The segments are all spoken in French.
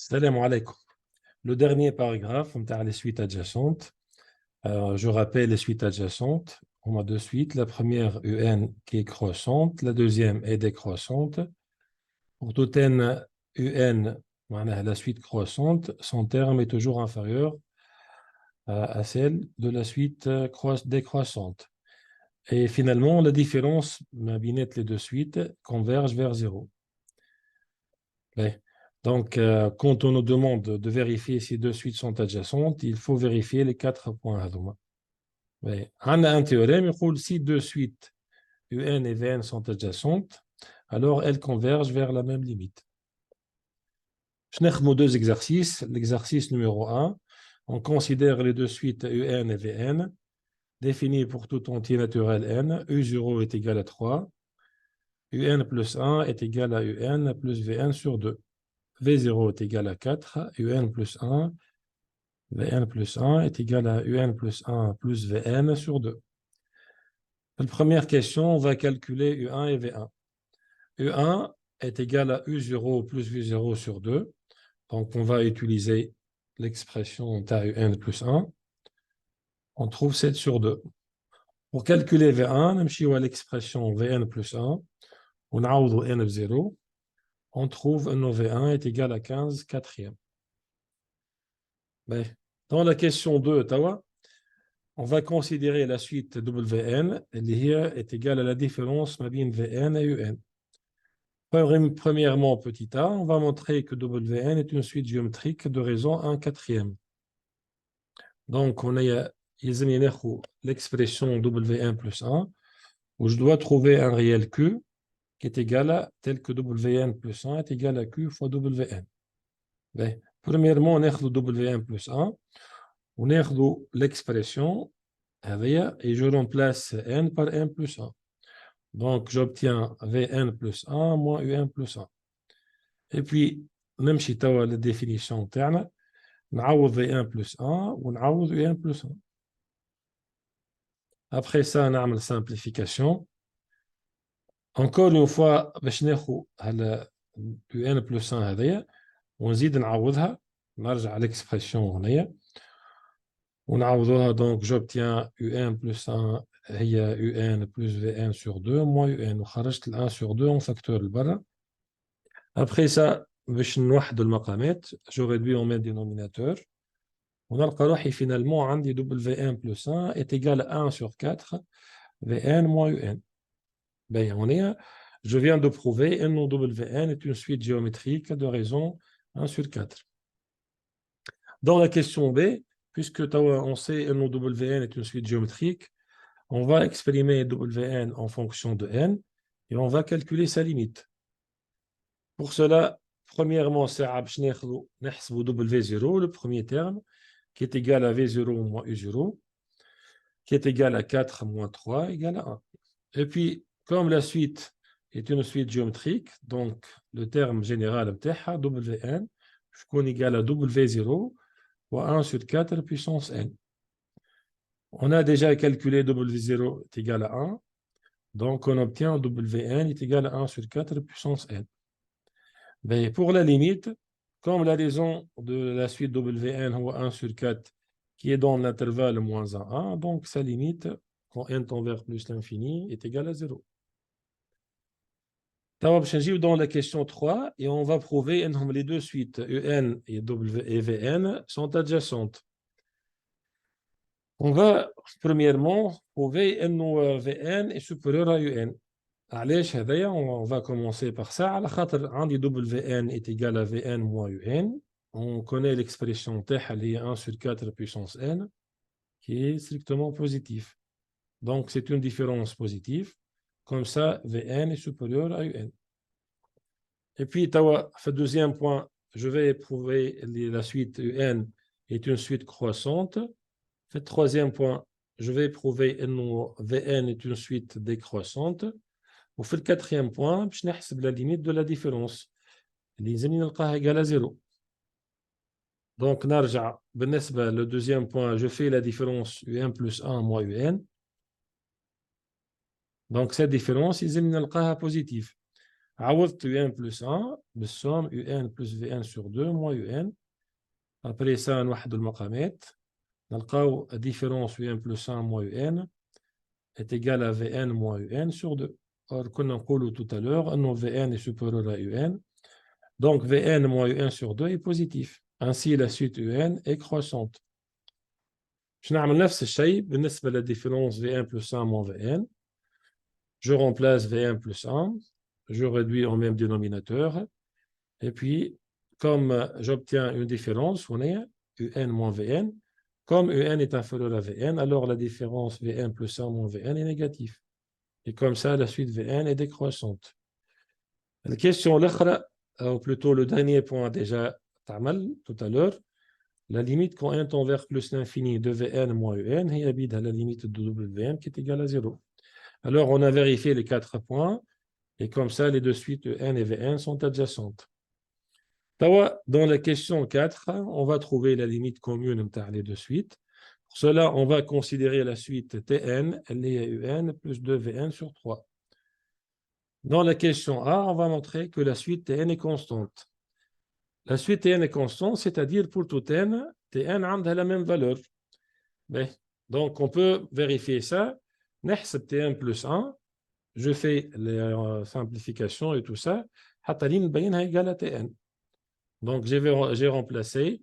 Salam alaikum. Le dernier paragraphe, on a les suites adjacentes. Je rappelle les suites adjacentes. On a deux suites. La première, UN, qui est croissante. La deuxième est décroissante. Pour tout n UN, voilà, la suite croissante, son terme est toujours inférieur à celle de la suite décroissante. Et finalement, la différence, les deux suites, converge vers zéro. Ouais. Donc, quand on nous demande de vérifier si deux suites sont adjacentes, il faut vérifier les 4 points. Ouais. On a un théorème qui dit si deux suites UN et VN sont adjacentes, alors elles convergent vers la même limite. Je n'ai deux exercices. L'exercice numéro 1, on considère les deux suites UN et VN définies pour tout entier naturel n. U0 est égal à 3. UN plus 1 est égal à UN plus VN sur 2. V0 est égal à 4, UN plus 1, Vn plus 1 est égal à UN plus 1 plus Vn sur 2. La première question, on va calculer U1 et V1. U1 est égal à U0 plus V0 sur 2. Donc, on va utiliser l'expression TAUN plus 1. On trouve 7 sur 2. Pour calculer V1, on va l'expression Vn plus 1. On a N de 0. On trouve que V1 est égal à 15 quatrième. Dans la question 2, on va considérer la suite Wn, qui est égale à la différence entre Vn et Un. Premièrement, petit a, on va montrer que Wn est une suite géométrique de raison 1 quatrième. Donc, on a l'expression Wn plus 1, où je dois trouver un réel Q qui est égal à tel que Wn plus 1 est égal à Q fois Wn. Premièrement, on a Wn plus 1. On a l'expression et je remplace n par n plus 1. Donc, j'obtiens Vn plus 1 moins Un plus 1. Et puis, même si tu as la définition interne, on a V1 plus 1 ou on a Un plus 1. Après ça, on a la simplification. Encore une fois, باش ناخذ Un plus 1 هذايا ونزيد نعوضها نرجع l'expression هنايا ونعوضوها. Donc j'obtiens UN plus 1 هي UN plus VN sur 2 moins UN وخرجت 1 sur 2 en facteur لبرا. Après ça باش نوحدوا المقامات je réduis en même dénominateur ونلقى روحي finalement عندي WN plus 1 est égal à 1 sur 4 VN moins UN. Je viens de prouver que WN est une suite géométrique de raison 1 sur 4. Dans la question B, puisque on sait que WN est une suite géométrique, on va exprimer WN en fonction de n et on va calculer sa limite. Pour cela, premièrement, c'est W0, le premier terme, qui est égal à V0 moins U0, qui est égal à 4 moins 3 égale à 1. Et puis, comme la suite est une suite géométrique, donc le terme général WN est égal à W0 fois 1 sur 4 puissance n. On a déjà calculé W0 est égal à 1, donc on obtient Wn est égal à 1 sur 4 puissance n. Mais pour la limite, comme la raison de la suite Wn est 1 sur 4 qui est dans l'intervalle moins 1, 1, donc sa limite, quand n tend vers plus l'infini, est égale à 0. Dans la question 3, et on va prouver que les deux suites UN et Vn sont adjacentes. On va premièrement prouver que Vn est supérieur à UN. On va commencer par ça. Wn est égal à Vn moins Un. On connaît l'expression T 1 sur 4 puissance n qui est strictement positif. Donc c'est une différence positive. Comme ça, Vn est supérieur à Un. Et puis, le deuxième point, je vais prouver la suite UN est une suite croissante. Le troisième point, je vais prouver que Vn est une suite décroissante. Au le quatrième point, je vais la limite de la différence. Les égale à 0. Donc, le deuxième point, je fais la différence UN plus 1 moins UN. Donc, cette différence, ils sont positive. عوضت UN plus 1 بالسوم UN plus VN sur 2 moins UN. Après ça, نوحدوا المقامات. نلقاو différence UN plus 1 moins UN est égal à Vn moins Un sur 2. Or, comme on l'a dit tout à l'heure, Vn est supérieur à Un. Donc, Vn moins Un sur 2 est positif. Ainsi, la suite Un est croissante. Je vais faire la même chose pour la différence Vn plus 1 moins Vn. Je remplace Vn plus 1. Je réduis au même dénominateur. Et puis, comme j'obtiens une différence, on est Un moins Vn. Comme Un est inférieur à Vn, alors la différence Vn plus 1 moins Vn est négative. Et comme ça, la suite Vn est décroissante. La question ou plutôt le dernier point déjà tout à l'heure, la limite quand n tend vers plus l'infini de Vn moins Un est habite à la limite de Wn qui est égale à 0. Alors, on a vérifié les 4 points, et comme ça, les deux suites N et Vn sont adjacentes. Dans la question 4, on va trouver la limite commune entre les deux suites. Pour cela, on va considérer la suite Tn, elle est Un plus 2Vn sur 3. Dans la question A, on va montrer que la suite Tn est constante. La suite Tn est constante, c'est-à-dire pour tout n, Tn a la même valeur. Donc, on peut vérifier ça. نحسب Tn plus 1, je fais les simplifications et tout ça. حتى لين نبينها égale à Tn. Donc, j'ai remplacé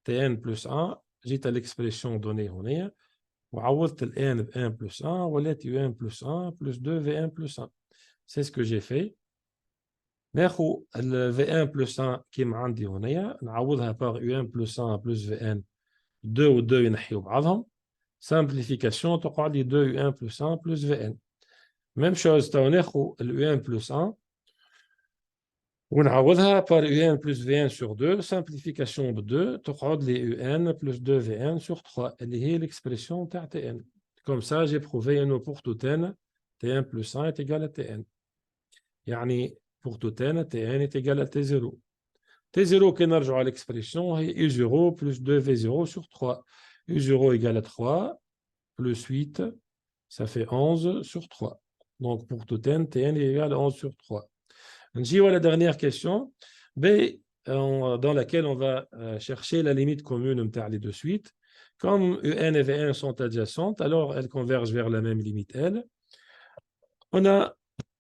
Tn plus 1, j'ai à l'expression donnée هنا. وعوضت ال n ب 1 plus 1 ولات Un plus 1 plus 2 Vn plus 1. C'est ce que j'ai fait. ناخذ ال V1 plus 1 كيما عندي هنا نعوضها par UN plus 1 plus VN 2 و 2 ينحيوا بعضهم simplification تقعد لي 2 UN plus 1 plus VN. même chose تو ناخذ ال UN plus 1 ونعوضها par UN plus VN sur 2 simplification de 2 تقعد لي UN plus 2 VN sur 3 اللي هي l'expression تاع TN. Comme ça j'ai prouvé انه pour tout n T1 plus 1 est égal à Tn. يعني pour tout n, Tn est égal à T0. T0 qui est à l'expression est U0 plus 2V0 sur 3. U0 égale à 3 plus 8, ça fait 11 sur 3. Donc pour tout n, Tn est égal à 11 sur 3. On va la dernière question, dans laquelle on va chercher la limite commune entre les deux suites. Comme Un et Vn sont adjacentes, alors elles convergent vers la même limite L. On a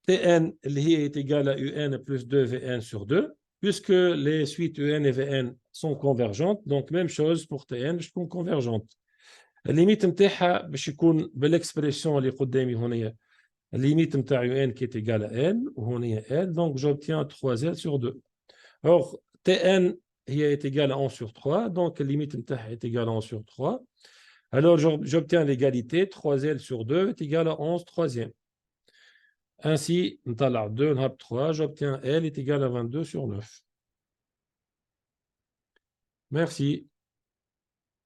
Tn est égal à Un plus 2Vn sur 2, puisque les suites Un et Vn sont convergentes, donc même chose pour Tn, je sont convergentes. La limite نتاعها باش يكون بالاكسبريسيون اللي قدامي هنا limite نتاع Un qui est égal à L وهنا L, donc j'obtiens 3L sur 2. Or Tn est égal à 1 sur 3, donc la limite نتاعها est égal à 1 sur 3. Alors j'obtiens l'égalité 3L sur 2 est égal à 11 troisième. Ainsi, 2, 3, j'obtiens L est égal à 22 sur 9. Merci.